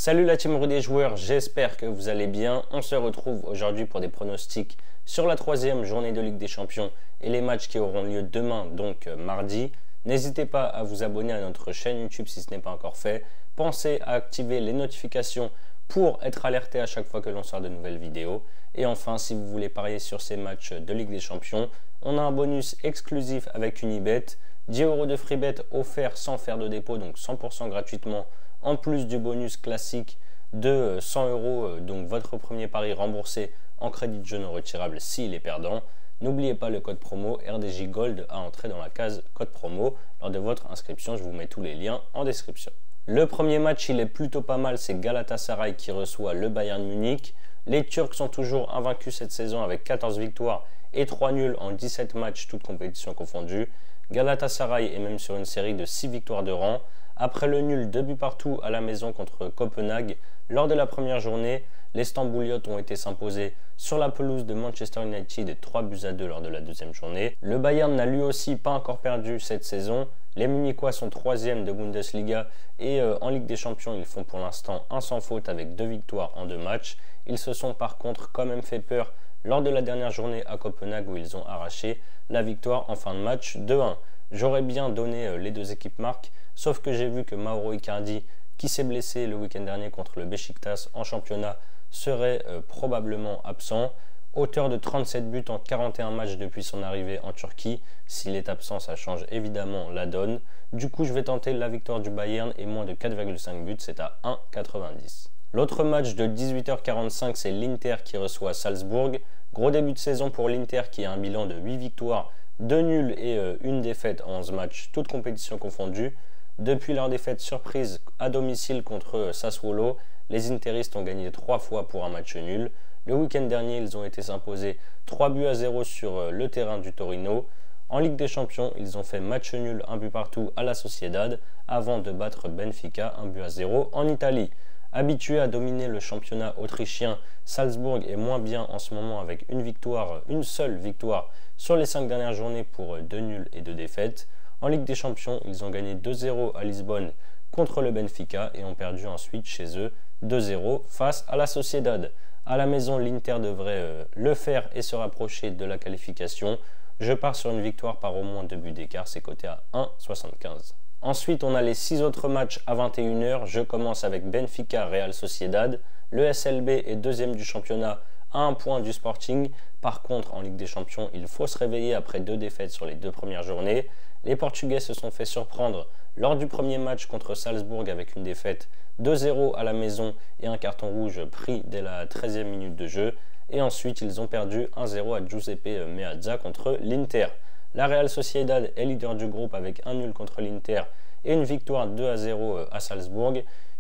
Salut la team Rudy des joueurs, j'espère que vous allez bien. On se retrouve aujourd'hui pour des pronostics sur la troisième journée de Ligue des Champions et les matchs qui auront lieu demain, donc mardi. N'hésitez pas à vous abonner à notre chaîne YouTube si ce n'est pas encore fait. Pensez à activer les notifications pour être alerté à chaque fois que l'on sort de nouvelles vidéos. Et enfin, si vous voulez parier sur ces matchs de Ligue des Champions, on a un bonus exclusif avec Unibet. 10 € de free bet offert sans faire de dépôt, donc 100% gratuitement, en plus du bonus classique de 100 €, donc votre premier pari remboursé en crédit de jeu non retirable s'il est perdant. N'oubliez pas le code promo RDJ Gold à entrer dans la case code promo lors de votre inscription. Je vous mets tous les liens en description. Le premier match, il est plutôt pas mal, c'est Galatasaray qui reçoit le Bayern Munich. Les Turcs sont toujours invaincus cette saison avec 14 victoires et 3 nuls en 17 matchs, toutes compétitions confondues. Galatasaray est même sur une série de 6 victoires de rang. Après le nul 2 buts partout à la maison contre Copenhague, lors de la première journée, les Stambouliotes ont été s'imposer sur la pelouse de Manchester United 3 buts à 2 lors de la deuxième journée. Le Bayern n'a lui aussi pas encore perdu cette saison. Les Munichois sont 3e de Bundesliga et en Ligue des Champions, ils font pour l'instant un sans faute avec 2 victoires en 2 matchs. Ils se sont par contre quand même fait peur lors de la dernière journée à Copenhague où ils ont arraché la victoire en fin de match 2-1. J'aurais bien donné les deux équipes marques, sauf que j'ai vu que Mauro Icardi, qui s'est blessé le week-end dernier contre le Beşiktaş en championnat, serait probablement absent. Auteur de 37 buts en 41 matchs depuis son arrivée en Turquie. S'il est absent, ça change évidemment la donne. Du coup, je vais tenter la victoire du Bayern et moins de 4,5 buts, c'est à 1,90. L'autre match de 18h45, c'est l'Inter qui reçoit Salzbourg. Gros début de saison pour l'Inter qui a un bilan de 8 victoires, 2 nuls et une défaite en 11 matchs, toutes compétitions confondues. Depuis leur défaite surprise à domicile contre Sassuolo, les Interistes ont gagné 3 fois pour un match nul. Le week-end dernier, ils ont été s'imposer 3 buts à 0 sur le terrain du Torino. En Ligue des Champions, ils ont fait match nul, 1 but partout à la Sociedad, avant de battre Benfica 1 but à 0 en Italie. Habitué à dominer le championnat autrichien, Salzbourg est moins bien en ce moment avec une seule victoire sur les 5 dernières journées pour 2 nuls et 2 défaites. En Ligue des Champions, ils ont gagné 2-0 à Lisbonne contre le Benfica et ont perdu ensuite chez eux 2-0 face à la Sociedad. À la maison, l'Inter devrait le faire et se rapprocher de la qualification. Je pars sur une victoire par au moins 2 buts d'écart, c'est coté à 1,75. Ensuite, on a les 6 autres matchs à 21h. Je commence avec Benfica Real Sociedad. Le SLB est 2e du championnat à 1 point du Sporting. Par contre, en Ligue des Champions, il faut se réveiller après 2 défaites sur les 2 premières journées. Les Portugais se sont fait surprendre lors du premier match contre Salzbourg avec une défaite 2-0 à la maison et un carton rouge pris dès la 13e minute de jeu. Et ensuite, ils ont perdu 1-0 à Giuseppe Meazza contre l'Inter. La Real Sociedad est leader du groupe avec un nul contre l'Inter et une victoire 2-0 à Salzbourg.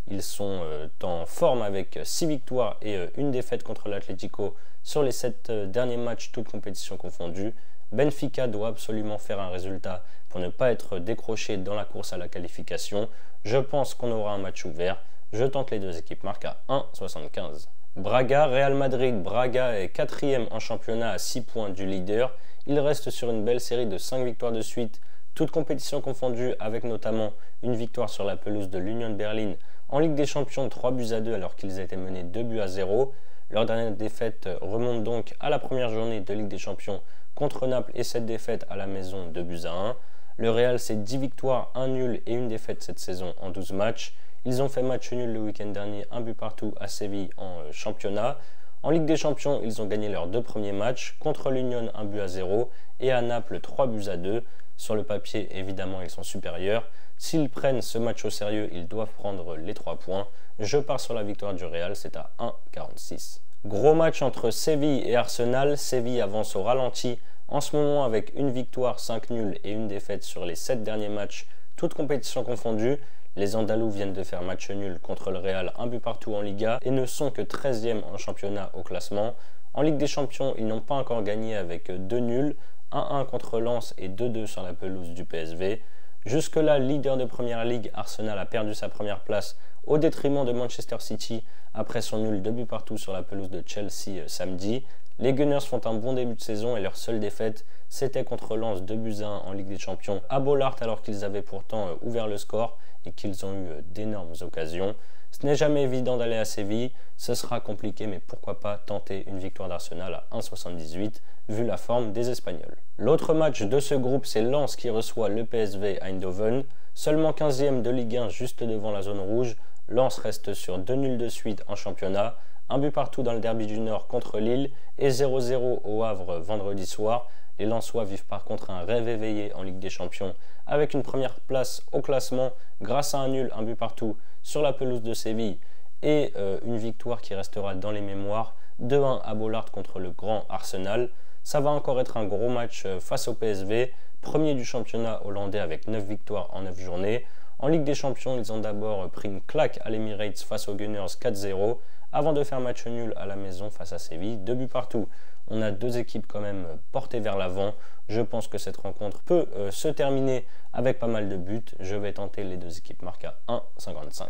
Ils sont en forme avec 6 victoires et une défaite contre l'Atlético sur les 7 derniers matchs, toutes compétitions confondues. Benfica doit absolument faire un résultat pour ne pas être décroché dans la course à la qualification. Je pense qu'on aura un match ouvert. Je tente les deux équipes marques à 1,75. Braga, Real Madrid. Braga est 4e en championnat à 6 points du leader. Il reste sur une belle série de 5 victoires de suite, toutes compétitions confondues, avec notamment une victoire sur la pelouse de l'Union Berlin en Ligue des Champions, 3 buts à 2 alors qu'ils étaient menés 2 buts à 0. Leur dernière défaite remonte donc à la première journée de Ligue des Champions contre Naples et cette défaite à la maison 2 buts à 1. Le Real, c'est 10 victoires, 1 nul et une défaite cette saison en 12 matchs. Ils ont fait match nul le week-end dernier, 1 but partout à Séville en championnat. En Ligue des Champions, ils ont gagné leurs 2 premiers matchs, contre l'Union 1 but à 0 et à Naples 3 buts à 2. Sur le papier, évidemment, ils sont supérieurs. S'ils prennent ce match au sérieux, ils doivent prendre les 3 points. Je pars sur la victoire du Real, c'est à 1,46. Gros match entre Séville et Arsenal. Séville avance au ralenti en ce moment avec une victoire, 5 nuls et une défaite sur les 7 derniers matchs, toutes compétitions confondues. Les Andalous viennent de faire match nul contre le Real, 1 but partout en Liga et ne sont que 13e en championnat au classement. En Ligue des Champions, ils n'ont pas encore gagné avec 2 nuls, 1-1 contre Lens et 2-2 sur la pelouse du PSV. Jusque-là, leader de Première Ligue, Arsenal a perdu sa première place au détriment de Manchester City après son nul 2 buts partout sur la pelouse de Chelsea samedi. Les Gunners font un bon début de saison et leur seule défaite, c'était contre Lens 2 buts à 1 en Ligue des Champions à Bollaert alors qu'ils avaient pourtant ouvert le score et qu'ils ont eu d'énormes occasions. Ce n'est jamais évident d'aller à Séville, ce sera compliqué, mais pourquoi pas tenter une victoire d'Arsenal à 1,78 vu la forme des Espagnols. L'autre match de ce groupe, c'est Lens qui reçoit le PSV Eindhoven. Seulement 15e de Ligue 1 juste devant la zone rouge, Lens reste sur 2 nuls de suite en championnat, un but partout dans le derby du Nord contre Lille et 0-0 au Havre vendredi soir. Les Lensois vivent par contre un rêve éveillé en Ligue des Champions avec une première place au classement grâce à un nul, un but partout sur la pelouse de Séville et une victoire qui restera dans les mémoires, 2-1 à Bollaert contre le grand Arsenal. Ça va encore être un gros match face au PSV, premier du championnat hollandais avec 9 victoires en 9 journées. En Ligue des Champions, ils ont d'abord pris une claque à l'Emirates face aux Gunners 4-0 avant de faire match nul à la maison face à Séville, 2 buts partout. On a deux équipes quand même portées vers l'avant. Je pense que cette rencontre peut se terminer avec pas mal de buts. Je vais tenter les deux équipes marquées à 1,55.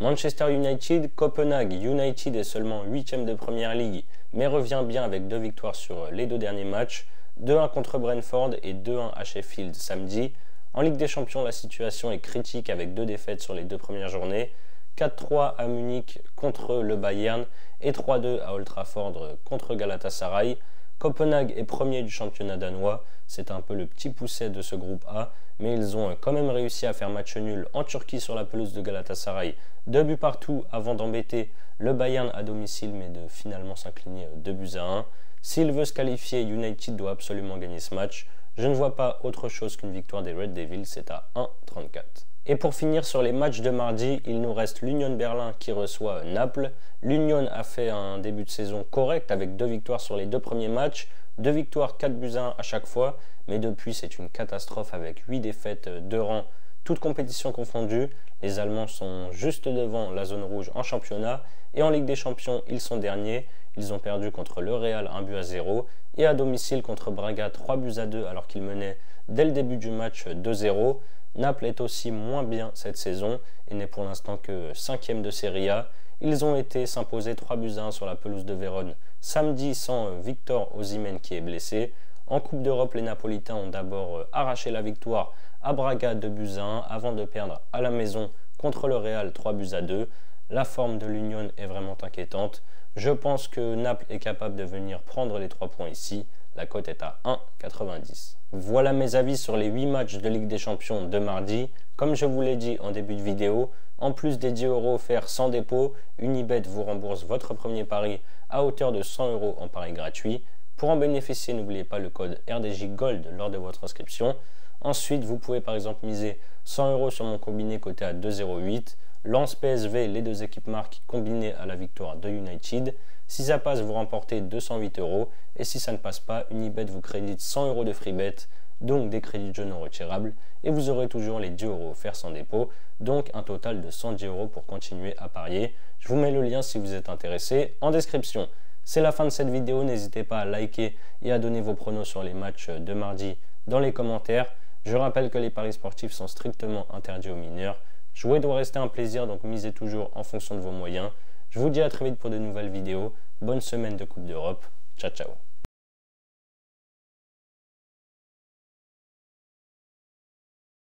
Manchester United, Copenhague. United est seulement 8e de Première Ligue, mais revient bien avec 2 victoires sur les 2 derniers matchs. 2-1 contre Brentford et 2-1 à Sheffield samedi. En Ligue des Champions, la situation est critique avec 2 défaites sur les 2 premières journées. 4-3 à Munich contre le Bayern et 3-2 à Old Trafford contre Galatasaray. Copenhague est premier du championnat danois, c'est un peu le petit pousset de ce groupe A, mais ils ont quand même réussi à faire match nul en Turquie sur la pelouse de Galatasaray, 2 buts partout avant d'embêter le Bayern à domicile, mais de finalement s'incliner 2-1. S'il veut se qualifier, United doit absolument gagner ce match. Je ne vois pas autre chose qu'une victoire des Red Devils, c'est à 1,34. Et pour finir sur les matchs de mardi, il nous reste l'Union Berlin qui reçoit Naples. L'Union a fait un début de saison correct avec 2 victoires sur les 2 premiers matchs, 2 victoires 4-1 à chaque fois, mais depuis c'est une catastrophe avec 8 défaites de rang, toutes compétitions confondues. Les Allemands sont juste devant la zone rouge en championnat et en Ligue des Champions ils sont derniers. Ils ont perdu contre le Real 1-0 et à domicile contre Braga 3-2 alors qu'ils menaient dès le début du match 2-0. Naples est aussi moins bien cette saison et n'est pour l'instant que 5e de Serie A. Ils ont été s'imposer 3-1 sur la pelouse de Vérone samedi sans Victor Osimhen qui est blessé. En Coupe d'Europe, les Napolitains ont d'abord arraché la victoire à Braga 2-1 avant de perdre à la maison contre le Real 3-2. La forme de l'Union est vraiment inquiétante. Je pense que Naples est capable de venir prendre les 3 points ici. La cote est à 1,90. Voilà mes avis sur les 8 matchs de Ligue des Champions de mardi. Comme je vous l'ai dit en début de vidéo, en plus des 10 € offerts sans dépôt, Unibet vous rembourse votre premier pari à hauteur de 100 € en pari gratuit. Pour en bénéficier, n'oubliez pas le code RDJ Gold lors de votre inscription. Ensuite, vous pouvez par exemple miser 100 € sur mon combiné coté à 2,08. Lens PSV, les deux équipes marquent combinées à la victoire de United. Si ça passe, vous remportez 208 € et si ça ne passe pas, Unibet vous crédite 100 € de free bet, donc des crédits de jeu non retirables, et vous aurez toujours les 10 € offerts sans dépôt, donc un total de 110 € pour continuer à parier. Je vous mets le lien si vous êtes intéressé en description. C'est la fin de cette vidéo, n'hésitez pas à liker et à donner vos pronos sur les matchs de mardi dans les commentaires. Je rappelle que les paris sportifs sont strictement interdits aux mineurs. Jouer doit rester un plaisir, donc misez toujours en fonction de vos moyens. Je vous dis à très vite pour de nouvelles vidéos. Bonne semaine de Coupe d'Europe. Ciao, ciao.